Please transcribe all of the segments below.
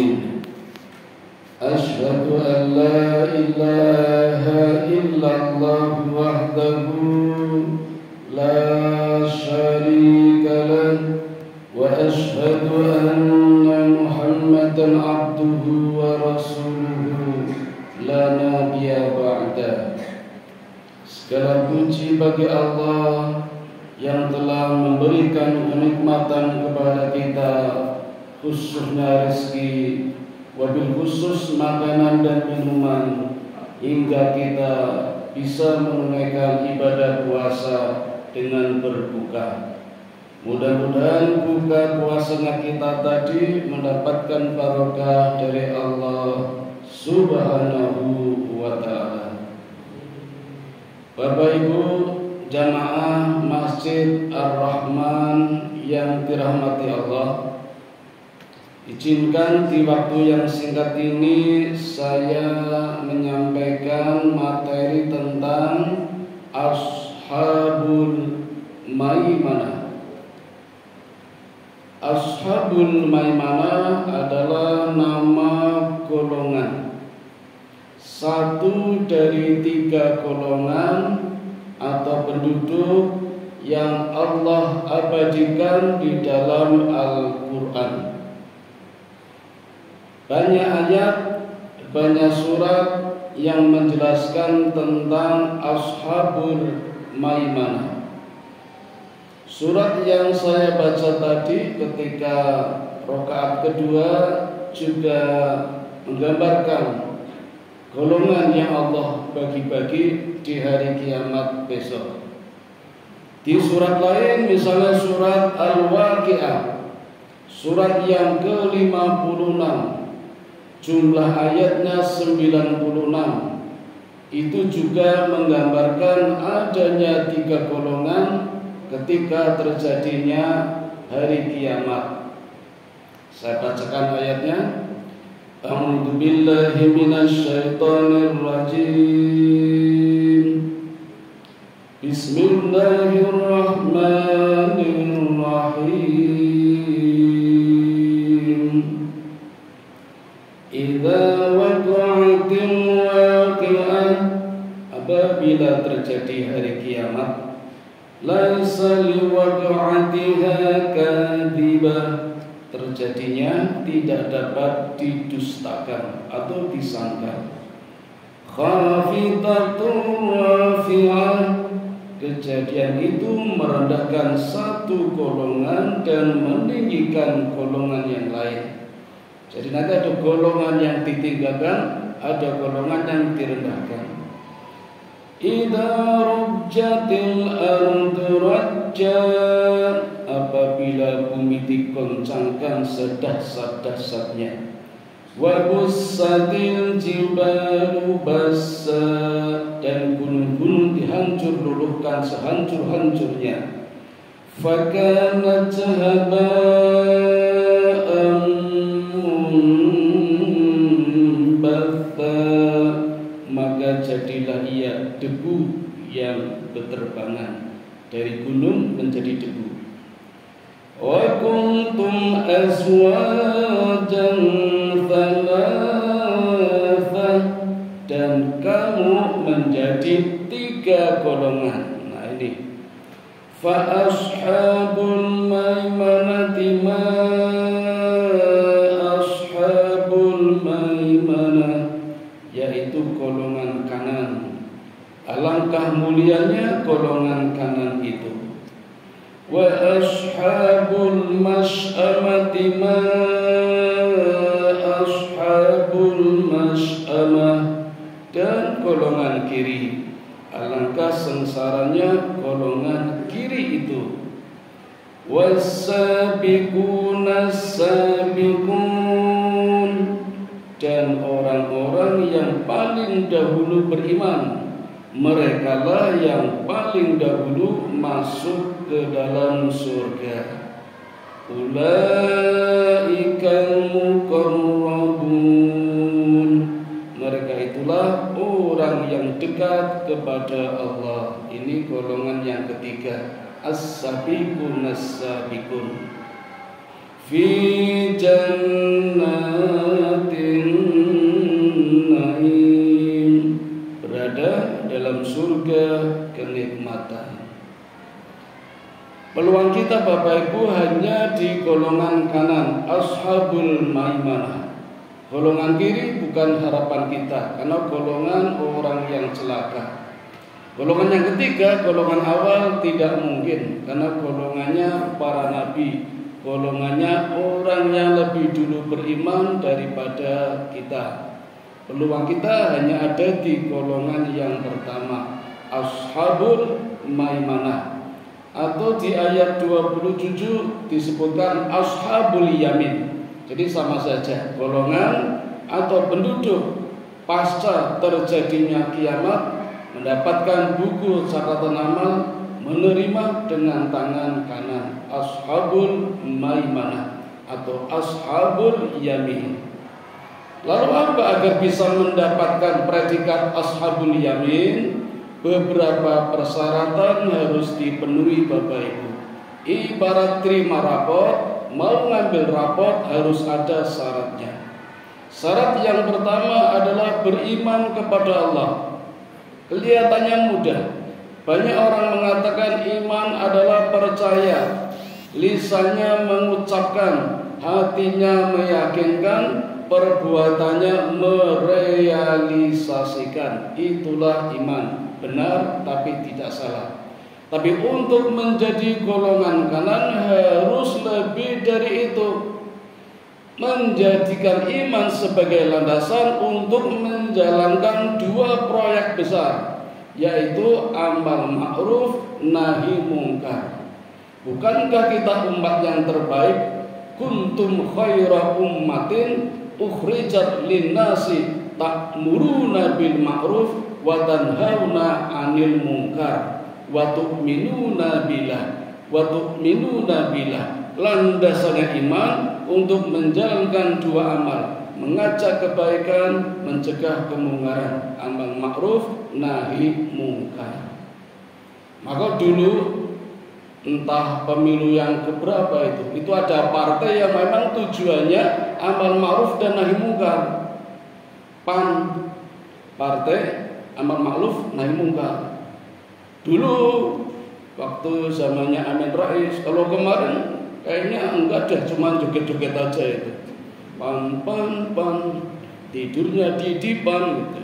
الدين أشهد أن لا إله إلا الله وحده لا شريك له وأشهد أن محمدا عبده ورسوله لا نبي بعده. Segala puji bagi Allah yang telah memberikan kenikmatan kepada kita, khususnya rezeki, wabil khusus makanan dan minuman, hingga kita bisa menunaikan ibadah puasa dengan berbuka. Mudah-mudahan buka puasanya kita tadi mendapatkan barokah dari Allah Subhanahu wa ta'ala. Bapak Ibu jamaah Masjid Ar-Rahman yang dirahmati Allah, izinkan di waktu yang singkat ini saya menyampaikan materi tentang Ashabul Maimanah. Ashabul Maimanah adalah nama golongan, satu dari 3 golongan atau penduduk yang Allah abadikan di dalam Al-Quran. Banyak ayat, banyak surat yang menjelaskan tentang Ashabul Maimanah. Surat yang saya baca tadi ketika rakaat kedua juga menggambarkan golongan yang Allah bagi-bagi di hari kiamat besok. Di surat lain misalnya surat Al-Waqi'ah, surat yang ke-56, jumlah ayatnya 96. Itu juga menggambarkan adanya 3 golongan ketika terjadinya hari kiamat. Saya bacakan ayatnya. A'udzu billahi minasy syaithanir rajim. Bismillahirrahmanirrahim. Idza waqa'atil waqi'ah, apabila terjadi hari kiamat, laisa liwaqa'atiha kadhibah, terjadinya tidak dapat didustakan atau disangkal. Khafidatur rafi'ah, kejadian itu merendahkan satu golongan dan meninggikan golongan yang lain. Jadi nanti ada golongan yang ditinggalkan, ada golongan yang direndahkan. Idza rujjatil ardu rajja, apabila bumi dikoncangkan sedahsyat-dahsyatnya. Wa bussatil jibalu bassa, dan gunung-gunung dihancur luluhkan sehancur-hancurnya. Fakanat haba'an munbatha, maka jadilah ia debu yang berterbangan dari gunung menjadi debu. Wa kuntum azwajan thalatha, dan kamu menjadi 3 golongan. Nah ini, fa ashabul maimanati ma ashabul maimanah, yaitu golongan kanan. Alangkah mulianya golongan kanan itu. Wa ashabul mas'amati ma ashabul mas'amah, dan golongan kiri, alangkah sengsaranya golongan kiri itu. Was-sabiquna as-sabiqun, dan orang-orang yang paling dahulu beriman, merekalah yang paling dahulu masuk ke dalam surga. Ulaikal muqarrabun, mereka itulah orang yang dekat kepada Allah. Ini golongan yang ketiga, as-sabiqun as-sabiqun fi jannah Peluang kita Bapak Ibu hanya di golongan kanan, ashabul maimanah. Golongan kiri bukan harapan kita, karena golongan orang yang celaka. Golongan yang ketiga, golongan awal tidak mungkin, karena golongannya para nabi, golongannya orang yang lebih dulu beriman daripada kita. Peluang kita hanya ada di golongan yang pertama, ashabul maimanah. Atau di ayat 27 disebutkan ashabul yamin. Jadi sama saja, golongan atau penduduk pasca terjadinya kiamat mendapatkan buku catatan amal, menerima dengan tangan kanan, ashabul maimanah atau ashabul yamin. Lalu apa agar bisa mendapatkan predikat ashabul yamin? Beberapa persyaratan harus dipenuhi Bapak Ibu. Ibarat terima rapot, mau ngambil rapot harus ada syaratnya. Syarat yang pertama adalah beriman kepada Allah. Kelihatannya mudah. Banyak orang mengatakan iman adalah percaya, lisannya mengucapkan, hatinya meyakinkan, perbuatannya merealisasikan. Itulah iman. Benar tapi tidak salah. Tapi untuk menjadi golongan kanan harus lebih dari itu. Menjadikan iman sebagai landasan untuk menjalankan dua proyek besar, yaitu amal ma'ruf nahi mungkar. Bukankah kita umat yang terbaik? Kuntum khaira ummatin ukhrijat linnasi ta'muruna bil ma'ruf wa tanhauna 'anil munkar wa tu'minuna billah. Landasannya iman untuk menjalankan dua amal, mengajak kebaikan, mencegah kemungkaran, amal ma'ruf nahi munkar. Maka dulu entah pemilu yang keberapa itu ada partai yang memang tujuannya amal ma'ruf dan nahi munkar. PAN, partai amal ma'ruf nahi munkar. Dulu waktu zamannya Amin Rais, kalau kemarin kayaknya enggak dah, cuma joget-joget aja itu. Pan tidurnya di dipan gitu.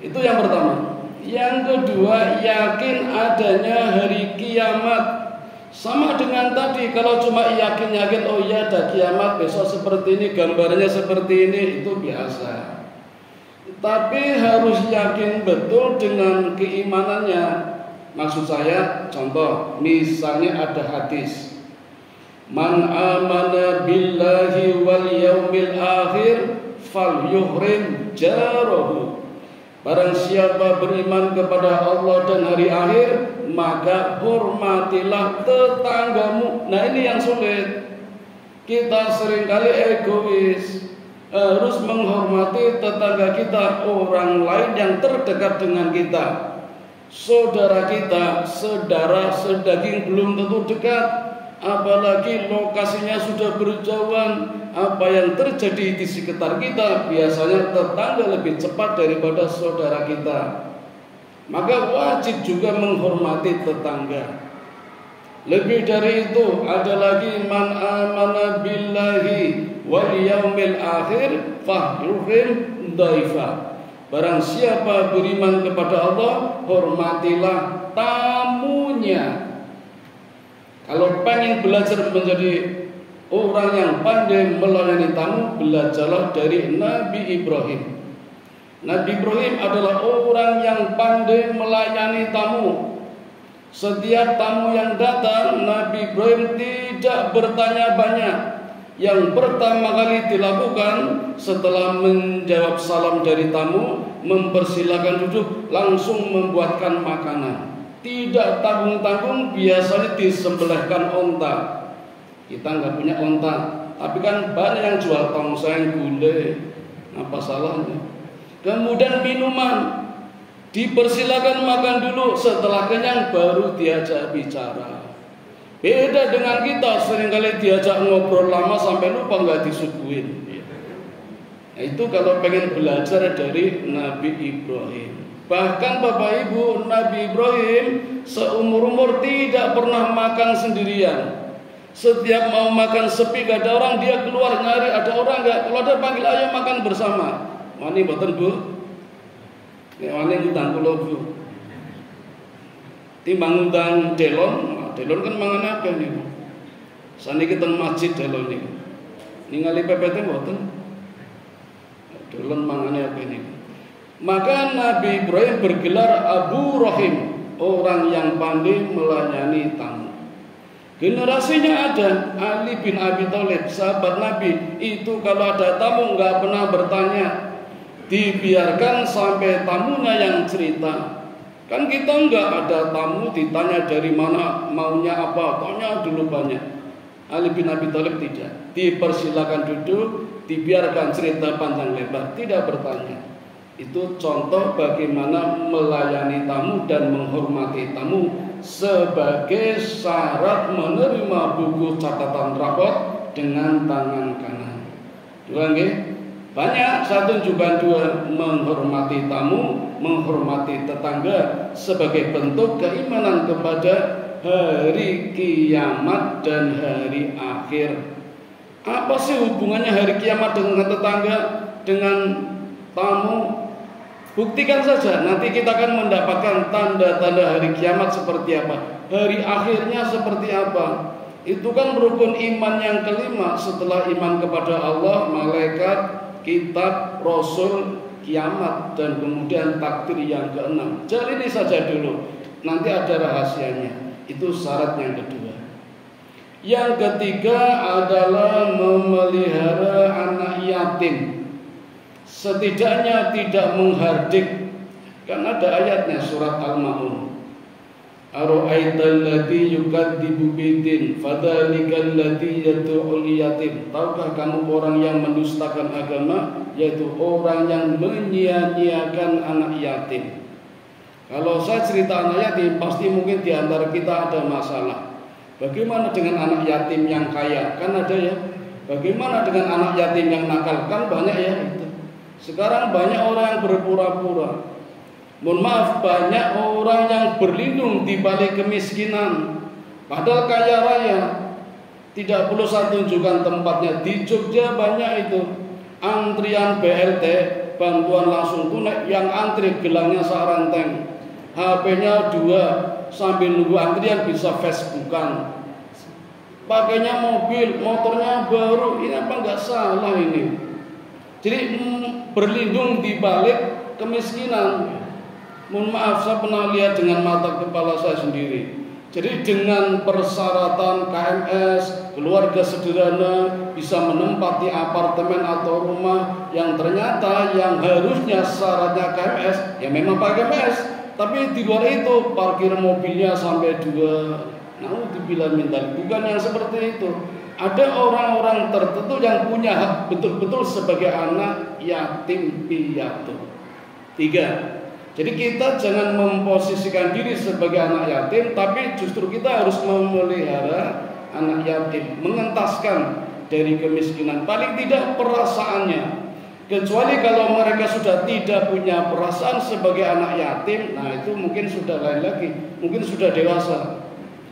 Itu yang pertama. Yang kedua, yakin adanya hari kiamat. Sama dengan tadi, kalau cuma yakin oh iya ada kiamat besok seperti ini, gambarnya seperti ini, itu biasa. Tapi harus yakin betul dengan keimanannya. Maksud saya, contoh, misalnya ada hadis, man amana billahi wal yaumil akhir falyuhrim jarahu. Barang siapa beriman kepada Allah dan hari akhir, maka hormatilah tetanggamu. Nah ini yang sulit. Kita seringkali egois, harus menghormati tetangga kita, orang lain yang terdekat dengan kita. Saudara kita, sedara sedaging belum tentu dekat, apalagi lokasinya sudah berjauhan. Apa yang terjadi di sekitar kita, biasanya tetangga lebih cepat daripada saudara kita. Maka wajib juga menghormati tetangga. Lebih dari itu, ada lagi man amana billahi wal yaumil akhir fahyuhim daifa. Barang siapa beriman kepada Allah, hormatilah tamunya. Kalau pengen belajar menjadi orang yang pandai melayani tamu, belajarlah dari Nabi Ibrahim. Nabi Ibrahim adalah orang yang pandai melayani tamu. Setiap tamu yang datang, Nabi Ibrahim tidak bertanya banyak. Yang pertama kali dilakukan setelah menjawab salam dari tamu, mempersilakan duduk, langsung membuatkan makanan. Tidak tanggung-tanggung, biasanya disembelihkan onta. Kita nggak punya onta, tapi kan banyak yang jual tongseng, gulai, apa salahnya? Kemudian minuman, dipersilakan makan dulu, setelah kenyang baru diajak bicara. Beda dengan kita, seringkali diajak ngobrol lama sampai lupa nggak disuguhin. Nah, itu kalau pengen belajar dari Nabi Ibrahim. Bahkan Bapak Ibu, Nabi Ibrahim seumur-umur tidak pernah makan sendirian. Setiap mau makan sepi gak ada orang, dia keluar nyari ada orang gak. Kalau ada panggil ayo makan bersama. Wani boten Bu. Nek wani ngundang kula Bu. Timbang ngundang delon, delon kan mangan akeh niku. Saniki teng masjid delon niku. Ningali PPT mboten. Delon mangane akeh niku. Maka Nabi Ibrahim bergelar Abu Rahim, orang yang pandai melayani tamu. Generasinya ada Ali bin Abi Thalib, sahabat Nabi, itu kalau ada tamu nggak pernah bertanya, dibiarkan sampai tamunya yang cerita. Kan kita nggak ada tamu ditanya dari mana, maunya apa, tanya dulu banyak. Ali bin Abi Thalib tidak, dipersilakan duduk, dibiarkan cerita panjang lebar, tidak bertanya. Itu contoh bagaimana melayani tamu dan menghormati tamu sebagai syarat menerima buku catatan rapot dengan tangan kanan. Dua nggih? Banyak, satu juga dua, menghormati tamu, menghormati tetangga sebagai bentuk keimanan kepada hari kiamat dan hari akhir. Apa sih hubungannya hari kiamat dengan tetangga, dengan tamu? Buktikan saja, nanti kita akan mendapatkan tanda-tanda hari kiamat seperti apa, hari akhirnya seperti apa. Itu kan rukun iman yang kelima setelah iman kepada Allah, malaikat, kitab, rasul, kiamat, dan kemudian takdir yang keenam. Jadi ini saja dulu, nanti ada rahasianya. Itu syarat yang kedua. Yang ketiga adalah memelihara anak yatim. Setidaknya tidak menghardik. Kan ada ayatnya surat Al-Ma'un. Ara'aital ladzi yukadzibu bidin fadzalikal ladzi yad'ul yatim. Tahukah kamu orang yang mendustakan agama, yaitu orang yang menyia-nyiakan anak yatim. Kalau saya cerita anak yatim, pasti mungkin di antara kita ada masalah. Bagaimana dengan anak yatim yang kaya? Kan ada ya. Bagaimana dengan anak yatim yang nakal? Kan banyak ya itu. Sekarang banyak orang yang berpura-pura. Mohon maaf, banyak orang yang berlindung di balik kemiskinan, padahal kaya raya. Tidak perlu saya tunjukkan tempatnya. Di Jogja banyak itu antrian BLT, bantuan langsung tunai, yang antri gelangnya saranteng, HP-nya 2, sambil nunggu antrian bisa Facebookan. Pakainya mobil, motornya baru. Ini apa nggak salah ini? Jadi berlindung di balik kemiskinan. Mohon maaf, saya pernah lihat dengan mata kepala saya sendiri. Jadi dengan persyaratan KMS, keluarga sederhana, bisa menempati apartemen atau rumah yang ternyata yang harusnya syaratnya KMS, ya memang pakai KMS. Tapi di luar itu parkir mobilnya sampai 2. Naudzubillah min dzalik. Bukan yang seperti itu. Ada orang-orang tertentu yang punya hak betul-betul sebagai anak yatim piatu. 3. Jadi kita jangan memposisikan diri sebagai anak yatim, tapi justru kita harus memelihara anak yatim, mengentaskan dari kemiskinan. Paling tidak perasaannya. Kecuali kalau mereka sudah tidak punya perasaan sebagai anak yatim, nah itu mungkin sudah lain lagi, mungkin sudah dewasa.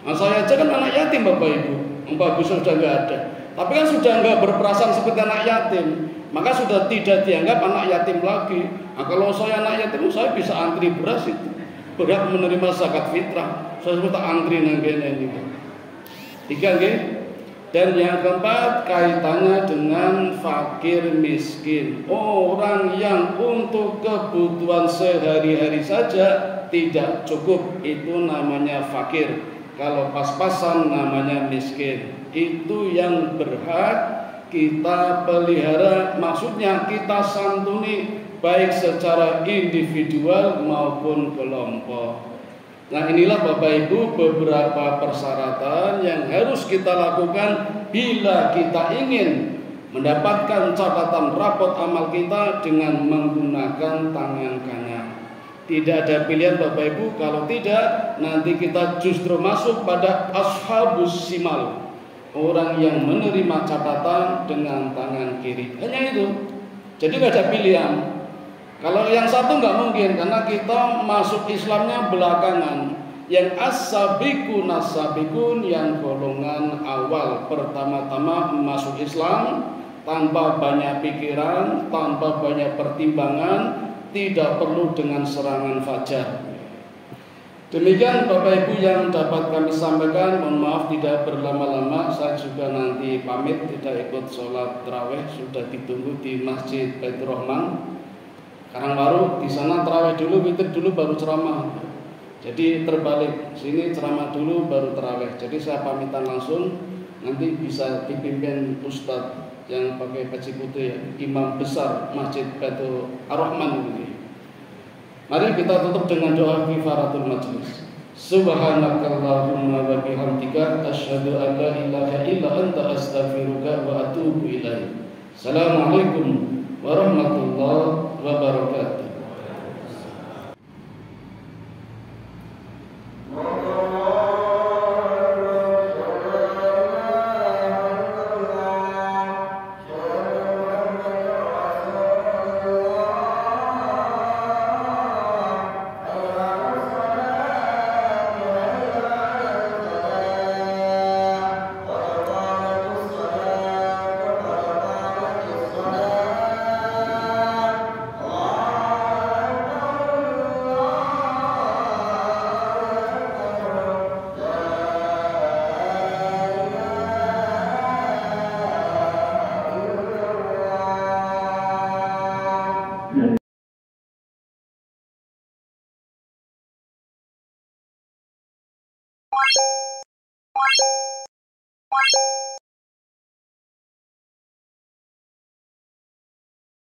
Nah, saya aja kan anak yatim Bapak Ibu, bagus sudah nggak ada. Tapi kan sudah nggak berperasaan seperti anak yatim, maka sudah tidak dianggap anak yatim lagi. Nah, kalau saya anak yatim, saya bisa antri beras itu, berhak menerima zakat fitrah. Saya sudah antri nanggenya ini. 3 nggih. Dan yang keempat kaitannya dengan fakir miskin, orang yang untuk kebutuhan sehari-hari saja tidak cukup, itu namanya fakir. Kalau pas-pasan namanya miskin. Itu yang berhak kita pelihara, maksudnya kita santuni baik secara individual maupun kelompok. Nah, inilah Bapak Ibu beberapa persyaratan yang harus kita lakukan bila kita ingin mendapatkan catatan rapot amal kita dengan menggunakan tangan kanan. Tidak ada pilihan Bapak Ibu, kalau tidak nanti kita justru masuk pada ashabus simal, orang yang menerima catatan dengan tangan kiri. Hanya itu. Jadi tidak ada pilihan. Kalau yang satu nggak mungkin karena kita masuk Islamnya belakangan. Yang as-sabiqun as-sabiqun yang golongan awal pertama-tama masuk Islam tanpa banyak pikiran, tanpa banyak pertimbangan, tidak perlu dengan serangan fajar. Demikian Bapak Ibu yang dapat kami sampaikan. Mohon maaf tidak berlama-lama. Saya juga nanti pamit tidak ikut sholat tarawih. Sudah ditunggu di Masjid Baitur Rahman Karangbaru. Di sana tarawih dulu, witir dulu, baru ceramah. Jadi terbalik, sini ceramah dulu baru tarawih. Jadi saya pamitan langsung. Nanti bisa dipimpin Ustadz yang pakai peci putih ya, imam besar Masjid Baitur Rahman ini. Mari kita tutup dengan doa kifaratul majlis. Subhanakallahumma wa bihamdika asyhadu an la ilaha illa anta astaghfiruka wa atubu ilaik. Assalamualaikum warahmatullahi wabarakatuh.